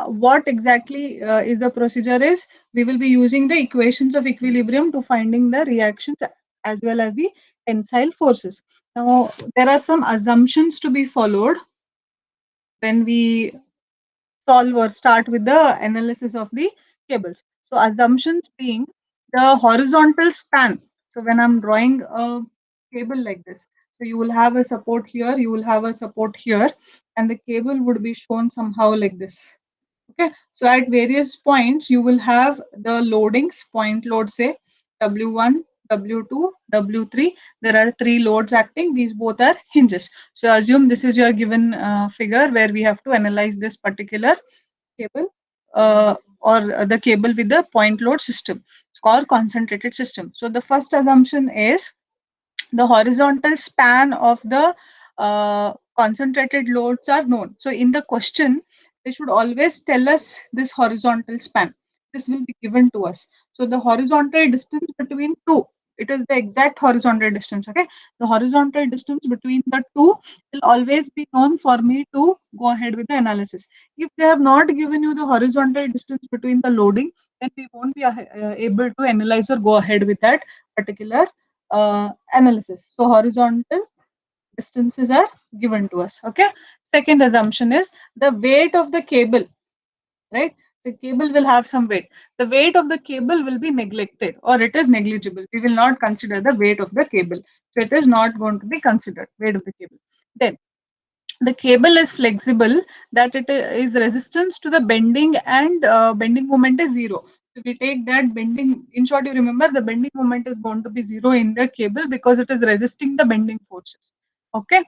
what exactly is the procedure is, we will be using the equations of equilibrium to finding the reactions as well as the tensile forces. Now, there are some assumptions to be followed when we solve or start with the analysis of the cables. So assumptions being the horizontal span. So when I'm drawing a cable like this, so you will have a support here, you will have a support here, and the cable would be shown somehow like this. Okay, so at various points you will have the loadings, point load say W1, W2, W3. There are three loads acting. These both are hinges. So assume this is your given figure where we have to analyze this particular cable or the cable with the point load system. It's called concentrated system. So the first assumption is the horizontal span of the concentrated loads are known. So in the question, they should always tell us this horizontal span. This will be given to us. So the horizontal distance between two, it is the exact horizontal distance. Okay, the horizontal distance between the two will always be known for me to go ahead with the analysis. If they have not given you the horizontal distance between the loading, then we won't be able to analyze or go ahead with that particular analysis. So horizontal distances are given to us. Okay. Second assumption is the weight of the cable, right? The cable will have some weight. The weight of the cable will be neglected or it is negligible. We will not consider the weight of the cable. So it is not going to be considered weight of the cable. Then the cable is flexible, that it is resistance to the bending and bending moment is zero. So we take that bending, in short, you remember the bending moment is going to be zero in the cable because it is resisting the bending forces. Okay.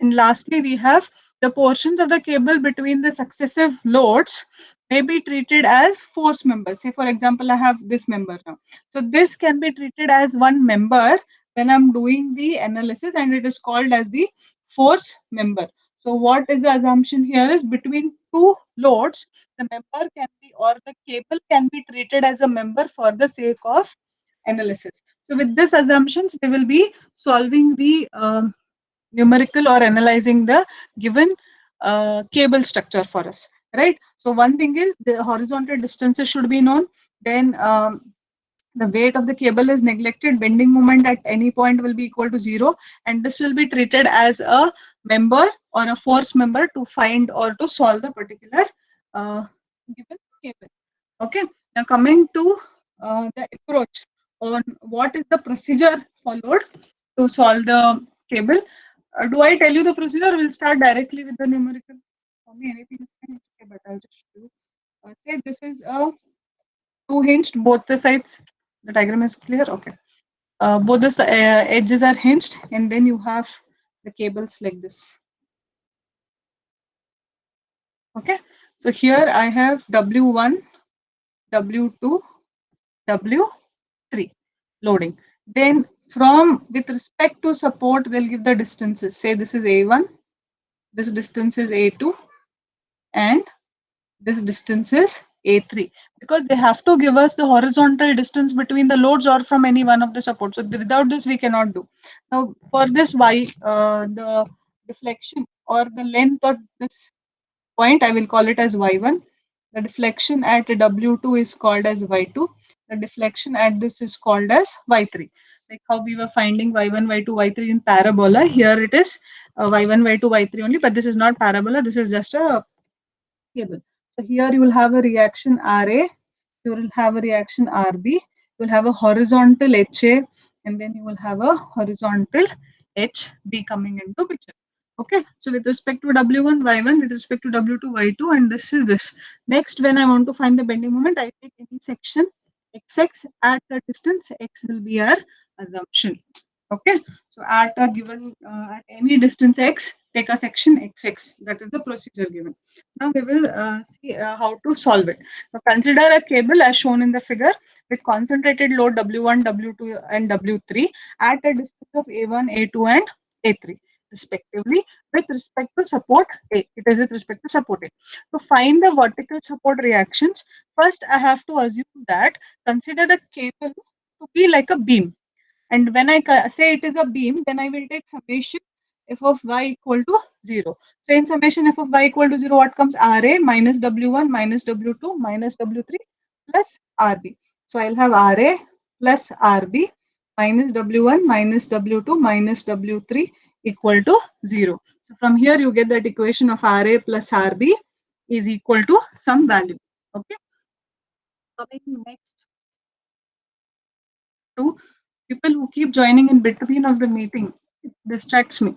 And lastly, we have the portions of the cable between the successive loads may be treated as force members. Say, for example, I have this member now. So this can be treated as one member when I'm doing the analysis, and it is called as the force member. So what is the assumption here is between two loads, the member can be or the cable can be treated as a member for the sake of analysis. So with this assumptions, we will be solving the numerical or analyzing the given cable structure for us, right? So one thing is the horizontal distances should be known. Then the weight of the cable is neglected. Bending moment at any point will be equal to zero, and this will be treated as a member or a force member to find or to solve the particular uh, given cable. Okay. Now coming to the approach on what is the procedure followed to solve the cable. Do I tell you the procedure? We'll start directly with the numerical. For me, anything is fine. It's okay, but I'll just show you. Say this is a two hinged, both the sides. The diagram is clear. Okay. Both the edges are hinged, and then you have the cables like this. Okay. So here I have W1, W2, W3 loading. Then from with respect to support, they'll give the distances. Say this is A1, this distance is A2, and this distance is A3, because they have to give us the horizontal distance between the loads or from any one of the supports. So without this, we cannot do. Now, for this Y, the deflection or the length of this point, I will call it as Y1. The deflection at W2 is called as Y2. The deflection at this is called as Y3. Like how we were finding Y1, Y2, Y3 in parabola. Here it is Y1, Y2, Y3 only, but this is not parabola. This is just a cable. So here you will have a reaction RA, you will have a reaction RB, you will have a horizontal HA, and then you will have a horizontal HB coming into picture. Okay, so with respect to W1, Y1, with respect to W2, Y2, and this is this. Next, when I want to find the bending moment, I take any section XX at a distance, X will be our assumption. Okay, so at a given, at any distance X, take a section XX. That is the procedure given. Now we will see how to solve it. So consider a cable as shown in the figure with concentrated load W1, W2, and W3 at a distance of A1, A2, and A3 respectively with respect to support A. It is with respect to support A. To find the vertical support reactions, first I have to assume that consider the cable to be like a beam. And when I say it is a beam, then I will take summation f of y equal to 0. So in summation f of y equal to 0, what comes? Ra minus w1 minus w2 minus w3 plus rb. So I'll have Ra plus Rb minus W1 minus W2 minus W3 equal to 0. So from here you get that equation of Ra plus Rb is equal to some value. Okay. Coming next to people who keep joining in between of the meeting, it distracts me.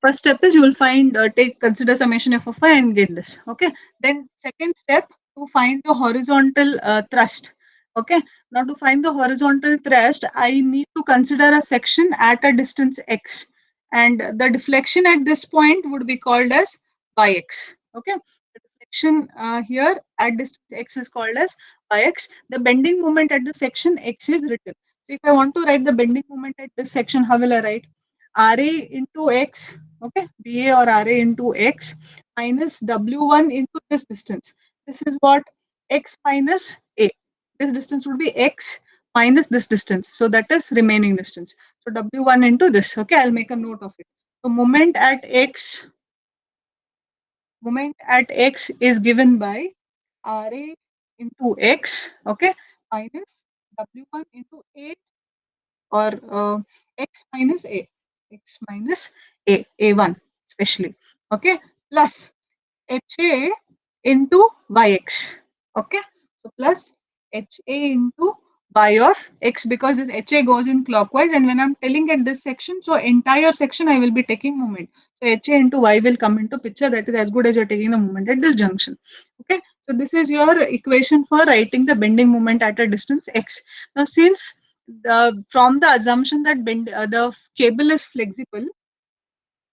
First step is you will find take consider summation f of I and get this. Okay. Then second step to find the horizontal thrust. Okay. Now to find the horizontal thrust, I need to consider a section at a distance x, and the deflection at this point would be called as yx. Okay. The deflection here at distance x is called as yx. The bending moment at the section x is written. So if I want to write the bending moment at this section, how will I write? Ra into x, okay, BA or Ra into x minus W1 into this distance. This is what? X minus A. This distance would be x minus this distance. So that is remaining distance. So W1 into this. Okay, I'll make a note of it. So moment at x is given by Ra into x, okay, minus W1 into A, or x minus a, x minus a1 especially, okay, plus ha into yx, okay. So plus ha into y of x, because this ha goes in clockwise, and when I'm telling at this section, so entire section I will be taking moment, so ha into y will come into picture. That is as good as you're taking the moment at this junction. Okay, so this is your equation for writing the bending moment at a distance x. Now since from the assumption that the cable is flexible,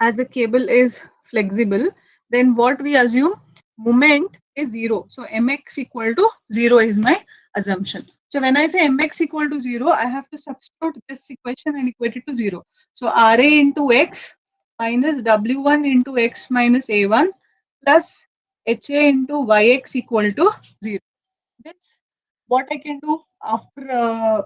as the cable is flexible, then what we assume? Moment is 0. So mx equal to 0 is my assumption. So when I say mx equal to 0, I have to substitute this equation and equate it to 0. So Ra into x minus W1 into x minus A1 plus HA into Yx equal to 0. This what I can do after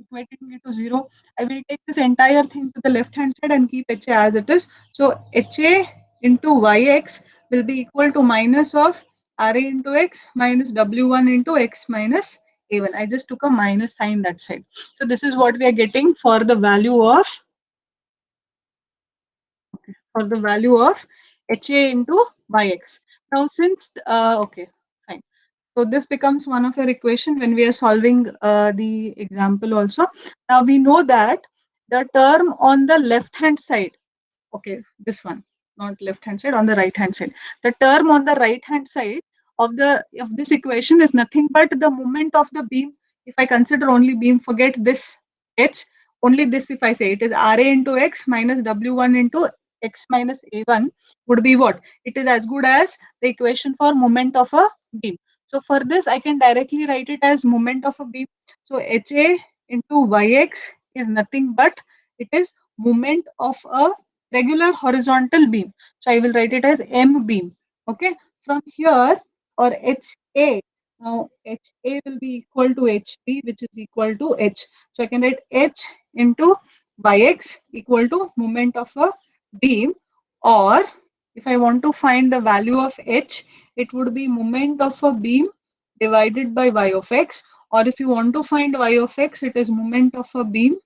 equating it to 0. I will take this entire thing to the left hand side and keep HA as it is. So HA into Yx will be equal to minus of Ra into x minus W1 into x minus A1. I just took a minus sign that side. So this is what we are getting for the value of HA into Yx. Now since okay, fine. So this becomes one of your equation when we are solving the example also. Now we know that the term on the left hand side, okay, this one, not left hand side, on the right hand side. The term on the right hand side of this equation is nothing but the moment of the beam. If I consider only beam, forget this h, only this. If I say it is Ra into x minus W1 into x minus A1 would be what? It is as good as the equation for moment of a beam. So for this, I can directly write it as moment of a beam. So HA into Yx is nothing but it is moment of a regular horizontal beam. So I will write it as M beam. Okay. From here, or HA. Now HA will be equal to HB, which is equal to H. So I can write H into Yx equal to moment of a beam, or if I want to find the value of H, it would be moment of a beam divided by y of x, or if you want to find y of x, it is moment of a beam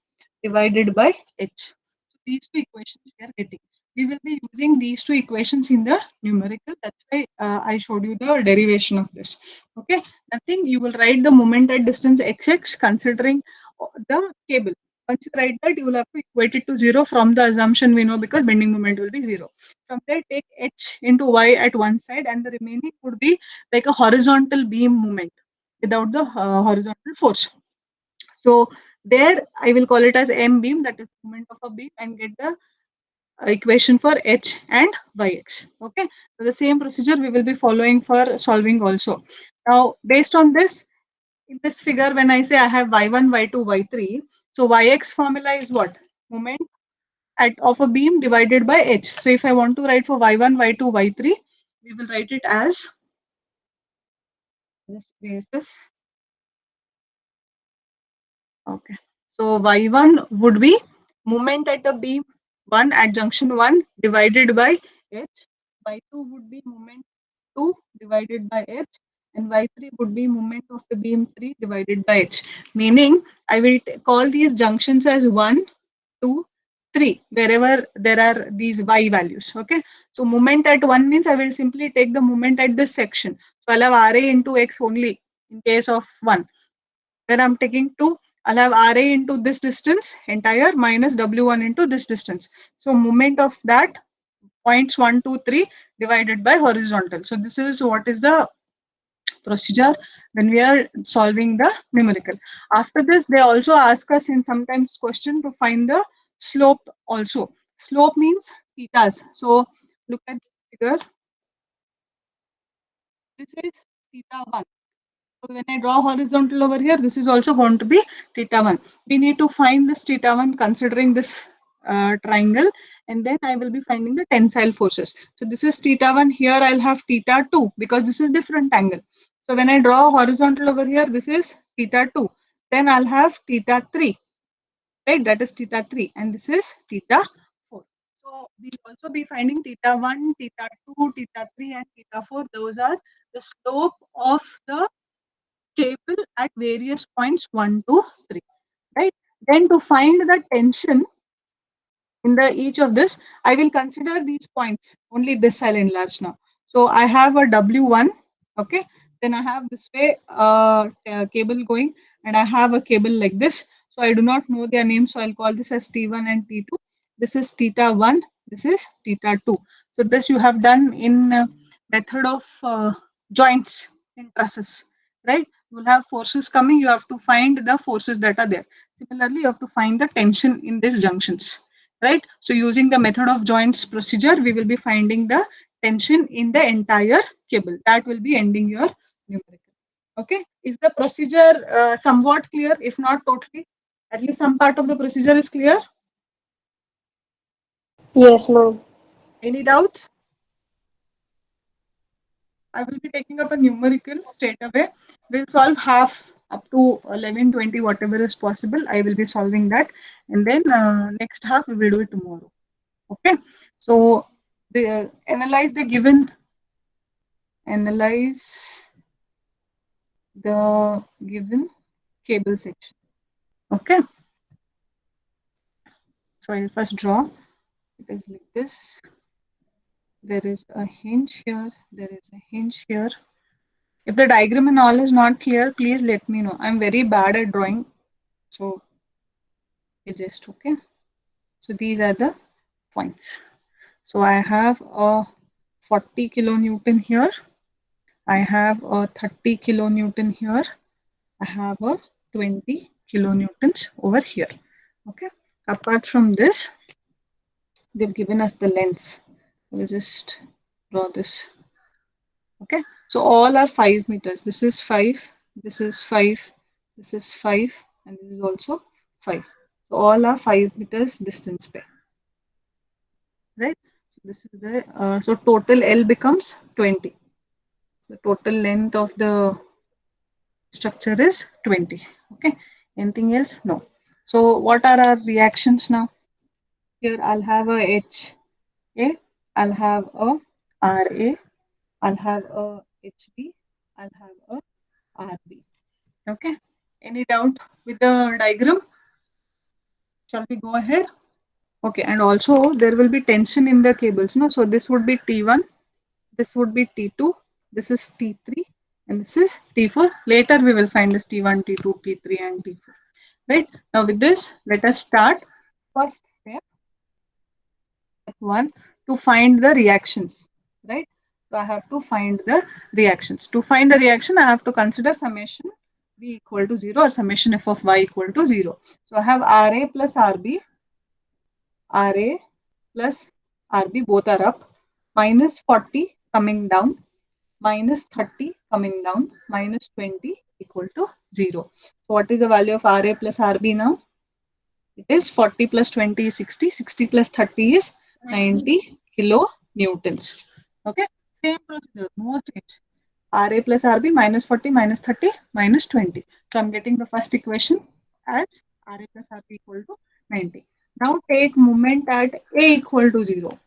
divided by h. So these two equations we are getting. We will be using these two equations in the numerical. That's why I showed you the derivation of this. Okay, nothing. You will write the moment at distance xx considering the cable. Once you write that, you will have to equate it to 0 from the assumption we know, because bending moment will be 0. From there, take h into y at one side, and the remaining would be like a horizontal beam movement without the horizontal force. So there I will call it as M beam, that is moment of a beam, and get the equation for H and Yx. Okay. So the same procedure we will be following for solving also. Now based on this, in this figure, when I say I have Y1, Y2, Y3, so Yx formula is what? Moment at of a beam divided by H. So if I want to write for Y1, Y2, Y3, we will write it as, just erase this. Okay. So Y1 would be moment at the beam 1 at junction 1 divided by H. Y2 would be moment 2 divided by H, and Y3 would be moment of the beam 3 divided by H. Meaning, I will call these junctions as 1, 2, 3, wherever there are these Y values. Okay. So, moment at 1 means I will simply take the moment at this section. So, I'll have RA into X only in case of 1. Then I'm taking 2. I'll have RA into this distance entire minus W1 into this distance. So, moment of that points 1, 2, 3 divided by horizontal. So this is what is the procedure when we are solving the numerical. After this, they also ask us in sometimes question to find the slope also. Slope means thetas. So look at this figure. This is theta 1. So when I draw horizontal over here, this is also going to be theta 1. We need to find this theta 1 considering this triangle, and then I will be finding the tensile forces. So this is theta 1. Here I'll have theta 2 because this is different angle. So when I draw horizontal over here, this is theta 2. Then I'll have theta 3, right? That is theta 3, and this is theta 4. So we'll also be finding theta 1, theta 2, theta 3, and theta 4. Those are the slope of the cable at various points 1 to 3, right? Then to find the tension in the each of this, I will consider these points. Only this I'll enlarge now. So I have a W1, okay. Then I have this way cable going, and I have a cable like this. So I do not know their names, so I'll call this as T1 and T2. This is theta 1. This is theta 2. So this you have done in method of joints in trusses, right? You will have forces coming. You have to find the forces that are there. Similarly, you have to find the tension in these junctions, right? So using the method of joints procedure, we will be finding the tension in the entire cable. That will be ending your numerical. Okay. Is the procedure somewhat clear? If not totally, at least some part of the procedure is clear. Yes, ma'am. Any doubts? I will be taking up a numerical straight away. We'll solve half up to 11, 20, whatever is possible. I will be solving that. And then next half, we will do it tomorrow. Okay. So analyze the given, analyze the given cable section. Okay. So I'll first draw. It is like this. There is a hinge here. There is a hinge here. If the diagram and all is not clear, please let me know. I'm very bad at drawing. So just okay. So these are the points. So I have a 40 kilonewton here. I have a 30 kilonewton here. I have a 20 kilonewtons over here. Okay. Apart from this, they've given us the lengths. We'll just draw this. Okay. So all are 5 meters. This is 5. This is 5. This is 5. And this is also 5. So all are 5 meters distance pair. Right. So this is the so total L becomes 20. So the total length of the structure is 20. Okay. Anything else? No. So what are our reactions now? Here I'll have a HA, I'll have a RA, I'll have a HB, I'll have a RB. Okay. Any doubt with the diagram? Shall we go ahead? Okay. And also there will be tension in the cables. No? So this would be T1, this would be T2, this is T3, and this is T4. Later we will find this T1, T2, T3, and T4. Right. Now with this, let us start. First step. One, to find the reactions, right? So I have to find the reactions. To find the reaction, I have to consider summation b equal to 0 or summation f of y equal to 0. So I have RA plus RB, RA plus RB, both are up, minus 40 coming down, minus 30 coming down, minus 20 equal to 0. So what is the value of RA plus RB now? It is 40 plus 20 is 60. 60 plus 30 is 90 kilonewtons. Okay. Same procedure, no change. RA plus RB minus 40 minus 30 minus 20. So I'm getting the first equation as RA plus RB equal to 90. Now take moment at A equal to 0.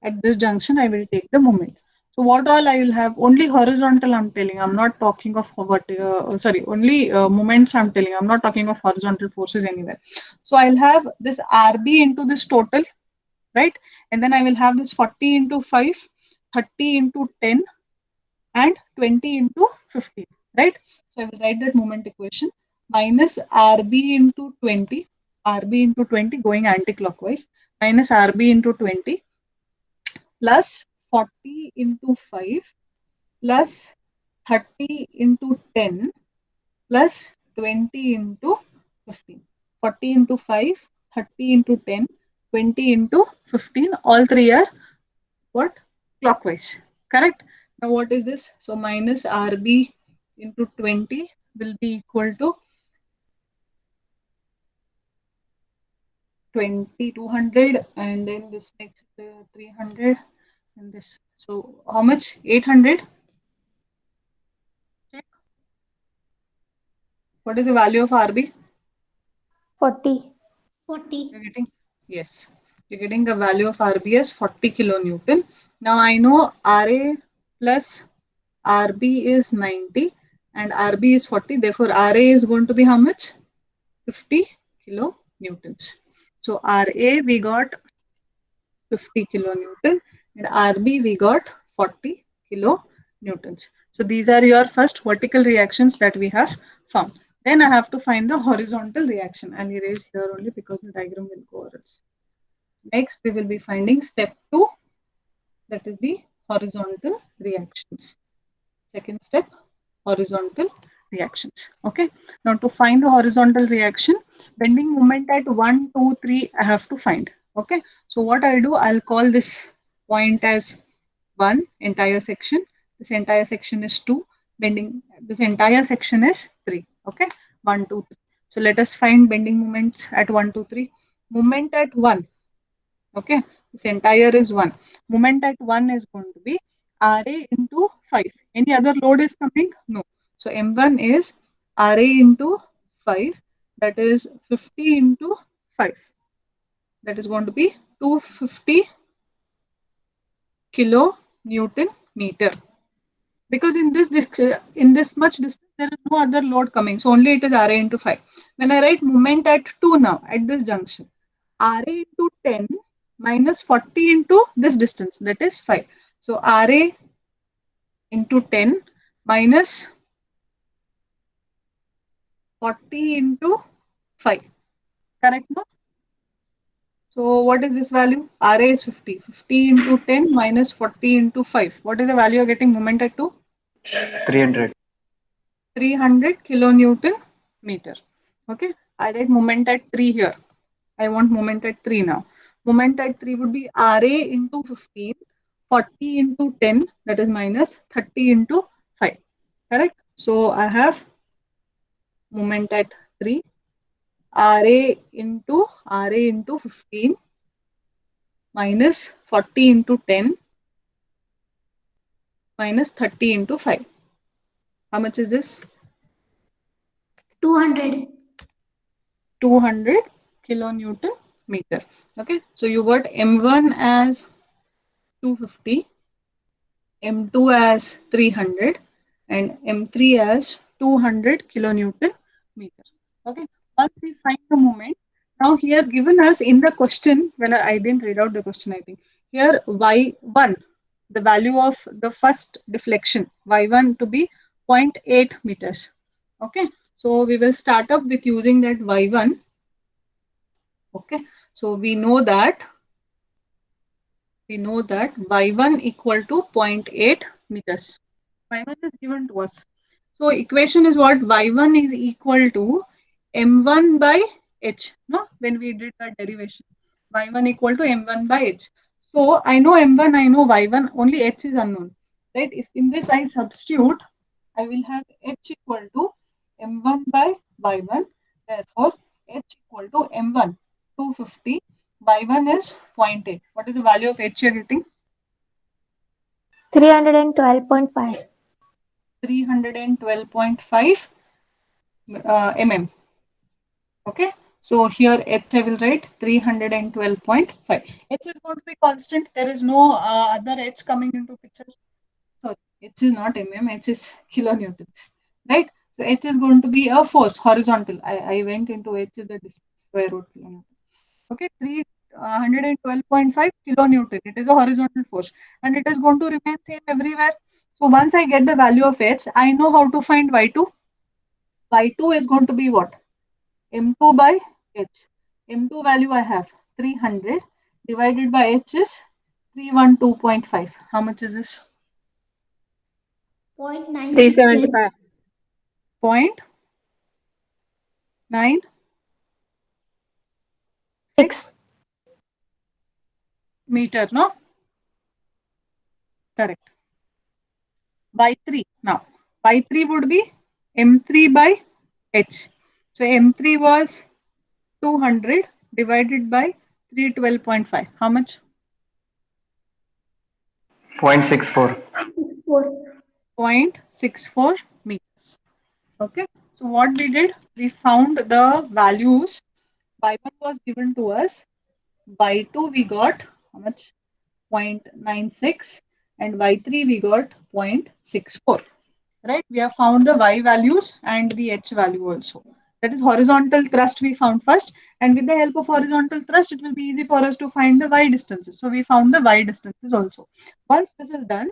At this junction, I will take the moment. So what all I will have? Only horizontal I'm telling. I'm not talking of what, sorry, only moments I'm telling. I'm not talking of horizontal forces anywhere. So I'll have this RB into this total, right? And then I will have this 40 into 5, 30 into 10, and 20 into 15, right? So I will write that moment equation minus RB into 20, RB into 20 going anti-clockwise, minus RB into 20 plus 40 into 5 plus 30 into 10 plus 20 into 15. 40 into 5, 30 into 10, 20 into 15, all three are what? Clockwise. Correct? Now what is this? So minus RB into 20 will be equal to 20, 200, and then this makes it 300 and this. So how much? 800. Check. What is the value of RB? 40. You're 40. getting, yes, you're getting the value of RB as 40 kilonewton. Now I know RA plus RB is 90 and RB is 40. Therefore, RA is going to be how much? 50 kilonewtons. So RA we got 50 kilonewton and RB we got 40 kilonewtons. So these are your first vertical reactions that we have found. Then I have to find the horizontal reaction. I'll erase here only because the diagram will go or else. Next, we will be finding step 2, that is the horizontal reactions. Second step, horizontal reactions. Okay. Now to find the horizontal reaction, bending moment at 1, 2, 3, I have to find. Okay. So what I'll do, I'll call this point as 1 entire section. This entire section is 2. Bending, this entire section is 3. Okay. 1, 2, 3. So let us find bending moments at 1, 2, 3. Moment at 1. Okay, this entire is 1. Moment at 1 is going to be RA into 5. Any other load is coming? No. So M1 is RA into 5. That is 50 into 5. That is going to be 250 kilo Newton meter. Because in this much distance, there is no other load coming. So only it is RA into 5. When I write moment at 2 now, at this junction, RA into 10 minus 40 into this distance, that is 5. So RA into 10 minus 40 into 5. Correct, no? So what is this value? RA is 50. 50 into 10 minus 40 into 5. What is the value you're getting moment at 2? 300. 300 kilonewton meter. Okay. I write moment at 3 here. I want moment at 3 now. Moment at 3 would be RA into 15, 40 into 10, that is minus 30 into 5. Correct? So I have moment at 3, RA into 15 minus 40 into 10 minus 30 into 5. How much is this? 200. 200 kilonewton meter. Okay. So you got M1 as 250, M2 as 300, and M3 as 200 kilonewton meter. Okay. Once we find the moment, now he has given us in the question, when I didn't read out the question, I think. Here Y1, the value of the first deflection, Y1 to be zero 0.8 meters. Okay. So we will start up with using that Y1. Okay. So we know that Y1 equal to 0.8 meters. Y1 is given to us. So equation is what? Y1 is equal to M1 by H. No, when we did the derivation, Y1 equal to M1 by H. So I know M1, I know Y1, only H is unknown. Right? If in this I substitute, I will have H equal to M1 by Y1. Therefore, H equal to M1 250. Y1 is zero 0.8. What is the value of H you're getting? 312.5. 312.5 mm. Okay. So here H I will write 312.5. H is going to be constant. There is no other H coming into picture. Sorry, H is not mm, H is kilonewtons, right? So H is going to be a force, horizontal. I went into H is the distance, so I wrote kilonewton. Okay, 312.5 kilonewton. It is a horizontal force and it is going to remain same everywhere. So once I get the value of H, I know how to find Y2. Y2 is going to be what? M2 by H. M2 value I have 300 divided by H is 312.5. How much is this? 0.968. 375. 0.96 Six. meter, no? Correct. By 3. Now, by 3 would be M3 by H. So, M3 was 200 divided by 312.5. How much? 0.64. 64. 0.64 meters. Okay. So, what we did, we found the values. Y1 was given to us. Y2 we got how much? 0.96 and Y3 we got 0.64. Right? We have found the Y values and the H value also. That is horizontal thrust we found first. And with the help of horizontal thrust, it will be easy for us to find the Y distances. So we found the Y distances also. Once this is done,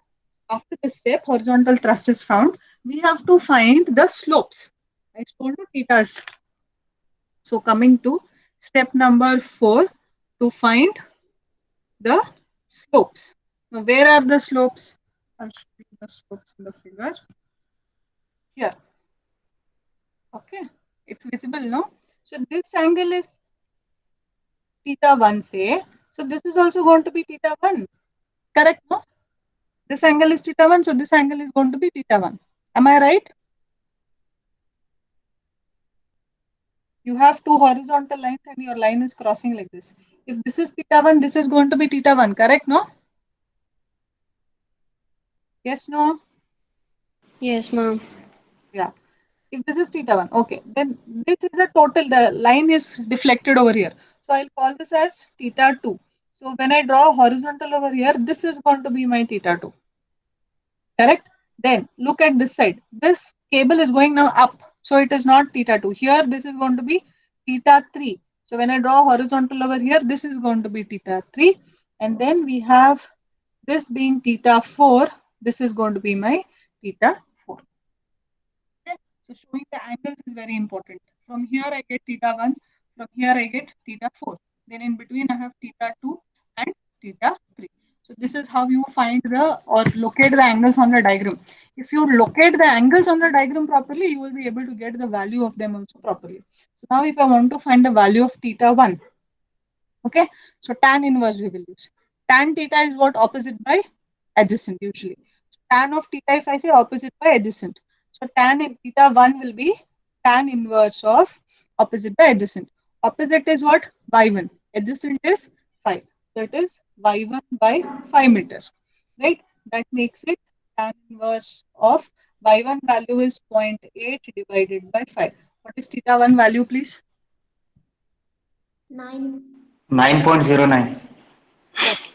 after this step, horizontal thrust is found, we have to find the slopes. I told you thetas. So coming to step number 4 to find the slopes. Now where are the slopes? I'll show you the slopes in the figure. Here. Okay. It's visible, no? So this angle is theta 1, say. So this is also going to be theta 1. Correct, no? This angle is theta 1, so this angle is going to be theta 1. Am I right? You have two horizontal lines and your line is crossing like this. If this is theta 1, this is going to be theta 1. Correct, no? Yes, no? Yes, ma'am. Yeah. If this is theta 1, okay. Then this is a total, the line is deflected over here. So I'll call this as theta 2. So when I draw horizontal over here, this is going to be my theta 2. Correct? Then look at this side. This cable is going now up. So it is not theta 2. Here this is going to be theta 3. So when I draw horizontal over here, this is going to be theta 3. And then we have this being theta 4. This is going to be my theta 4. Okay? So showing the angles is very important. From here I get theta 1. From here I get theta 4. Then in between I have theta 2 and theta 3. So this is how you find the or locate the angles on the diagram. If you locate the angles on the diagram properly, you will be able to get the value of them also properly. So now if I want to find the value of theta 1, okay, so tan inverse we will use. Tan theta is what? Opposite by adjacent usually. So tan of theta, if I say opposite by adjacent. So tan in theta 1 will be tan inverse of opposite by adjacent. Opposite is what? Y1. Adjacent is 5. So it is Y1 by 5 meters. Right? That makes it tan inverse of Y1 value is 0.8 divided by 5. What is theta 1 value, please? 9. 9.09. Correct.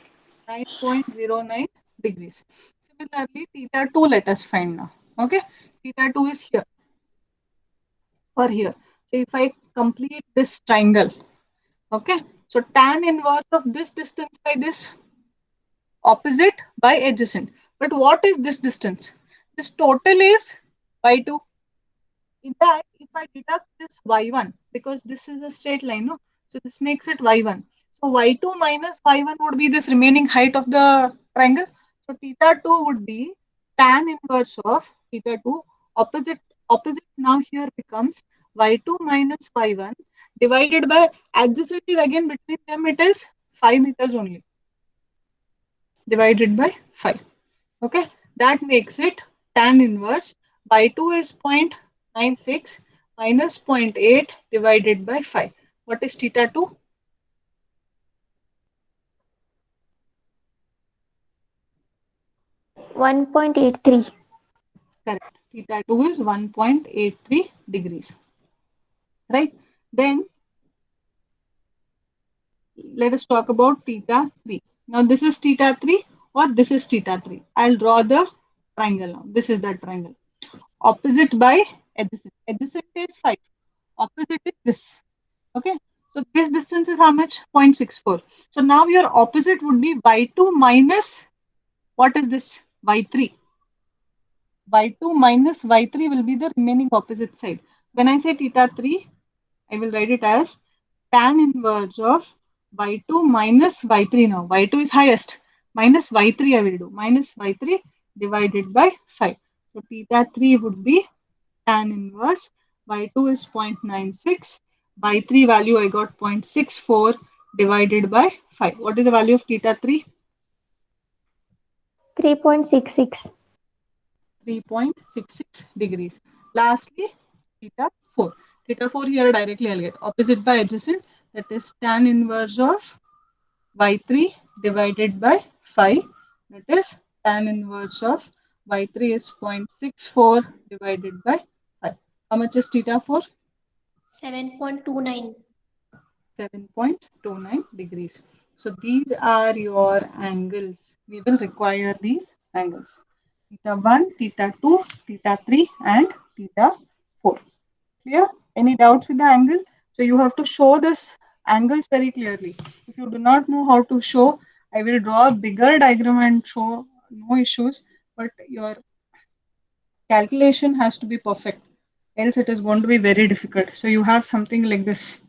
9.09 degrees. Similarly, theta 2 let us find now. Okay, theta 2 is here or here. So if I complete this triangle, okay, so tan inverse of this distance by this opposite by adjacent. But what is this distance? This total is by 2. In that, if I deduct this y1, because this is a straight line, no? So this makes it y1. So y2 minus y1 would be this remaining height of the triangle. So theta 2 would be tan inverse of theta 2. Opposite now here becomes y2 minus y1 divided by adjacent is again between them it is 5 meters only divided by 5. Okay, that makes it tan inverse by 2 is 0.96 minus 0.8 divided by 5. What is theta 2? 1.83. Correct. Theta 2 is 1.83 degrees. Right? Then let us talk about theta 3. Now this is theta 3 or this is theta 3. I'll draw the triangle now. This is the triangle. Opposite by adjacent. Adjacent is 5. Opposite is this. Okay. So this distance is how much? 0.64. So now your opposite would be y2 minus, what is this? Y3. Y2 minus Y3 will be the remaining opposite side. When I say theta 3, I will write it as tan inverse of Y2 minus Y3 now. Y2 is highest. Minus Y3 I will do. Minus Y3 divided by 5. So theta 3 would be tan inverse. Y2 is 0.96. Y3 value I got 0.64 divided by 5. What is the value of theta 3? 3.66. 3.66 degrees. Lastly, theta 4. Theta 4 here directly I'll get opposite by adjacent, that is tan inverse of y3 divided by 5, that is tan inverse of y3 is 0.64 divided by 5. How much is theta 4? 7.29. 7.29 degrees. So these are your angles. We will require these angles. Theta 1, theta 2, theta 3 and theta 4. Clear? Any doubts with the angle? So you have to show this angles very clearly. If you do not know how to show, I will draw a bigger diagram and show, no issues, but your calculation has to be perfect. Else it is going to be very difficult. So you have something like this.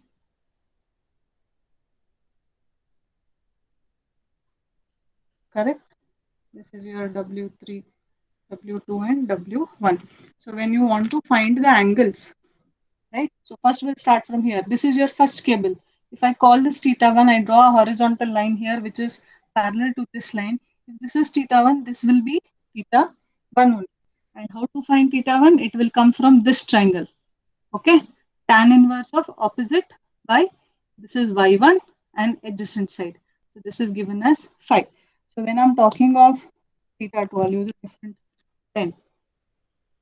Correct? This is your W3, W2 and W1. So when you want to find the angles, right? So first we'll start from here. This is your first cable. If I call this theta 1, I draw a horizontal line here which is parallel to this line. If this is theta 1, this will be theta 1 only. And how to find theta 1? It will come from this triangle. Okay? Tan inverse of opposite by, this is y1 and adjacent side. So this is given as 5. So when I'm talking of theta 2, I'll use a different pen.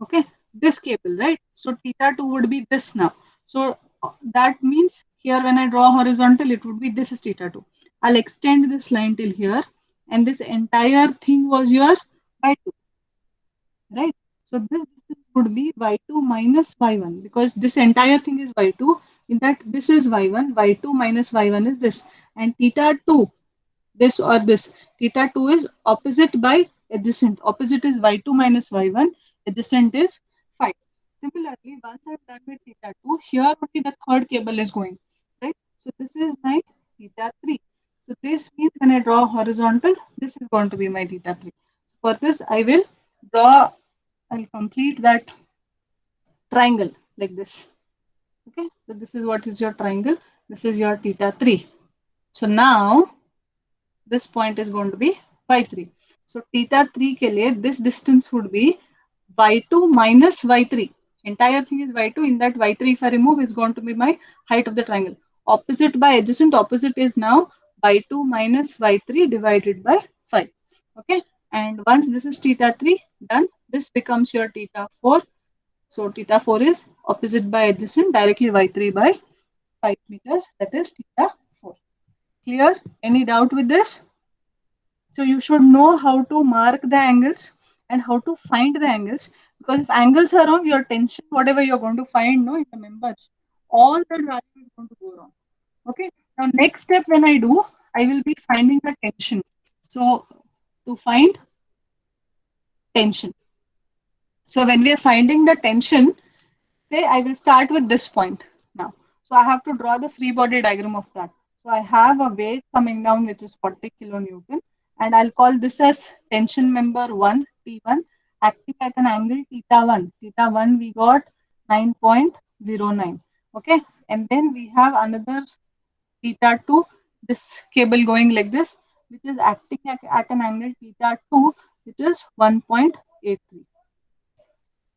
Okay, this cable, right? So theta 2 would be this now. So that means here when I draw horizontal, it would be this is theta 2. I'll extend this line till here, and this entire thing was your y2, right? So this distance would be y2 minus y1 because this entire thing is y2. In that, this is y1, y2 minus y1 is this, and theta 2, this or this. Theta 2 is opposite by adjacent. Opposite is y2 minus y1. Adjacent is 5. Similarly, once I'm done with theta 2, here only the third cable is going. Right? So this is my theta 3. So this means when I draw horizontal, this is going to be my theta 3. So for this, I will draw, I'll complete that triangle like this. Okay, so this is what is your triangle. This is your theta 3. So now this point is going to be y3. So theta 3 ke liye, this distance would be y2 minus y3. Entire thing is y2. In that y3, if I remove, is going to be my height of the triangle. Opposite by adjacent, opposite is now y2 minus y3 divided by 5. Okay. And once this is theta 3 done, this becomes your theta 4. So theta 4 is opposite by adjacent, directly y3 by 5 meters. That is theta 4. Clear? Any doubt with this? So you should know how to mark the angles and how to find the angles, because if angles are wrong, your tension, whatever you're going to find, no, in the members, all that value is going to go wrong. Okay. Now next step when I do, I will be finding the tension. So to find tension. So when we are finding the tension, say I will start with this point now. So I have to draw the free body diagram of that. So I have a weight coming down which is 40 kilonewton, and I'll call this as tension member 1, T1, acting at an angle theta 1. Theta 1 we got 9.09. Okay, and then we have another theta 2, this cable going like this, which is acting at an angle theta 2, which is 1.83.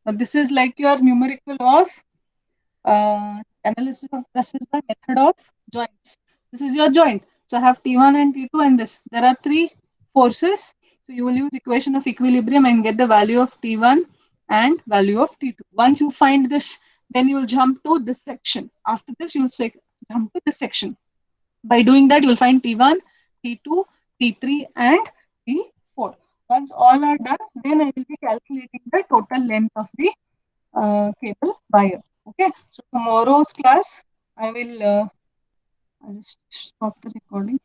Now this is like your numerical of analysis of stresses by method of joints. This is your joint. So I have T1 and T2 and this. There are three forces. So you will use equation of equilibrium and get the value of T1 and value of T2. Once you find this, then you will jump to this section. After this, you will say jump to this section. By doing that, you'll find T1, T2, T3, and T4. Once all are done, then I will be calculating the total length of the cable wire. Okay. So tomorrow's class, I will I'll just stop the recording.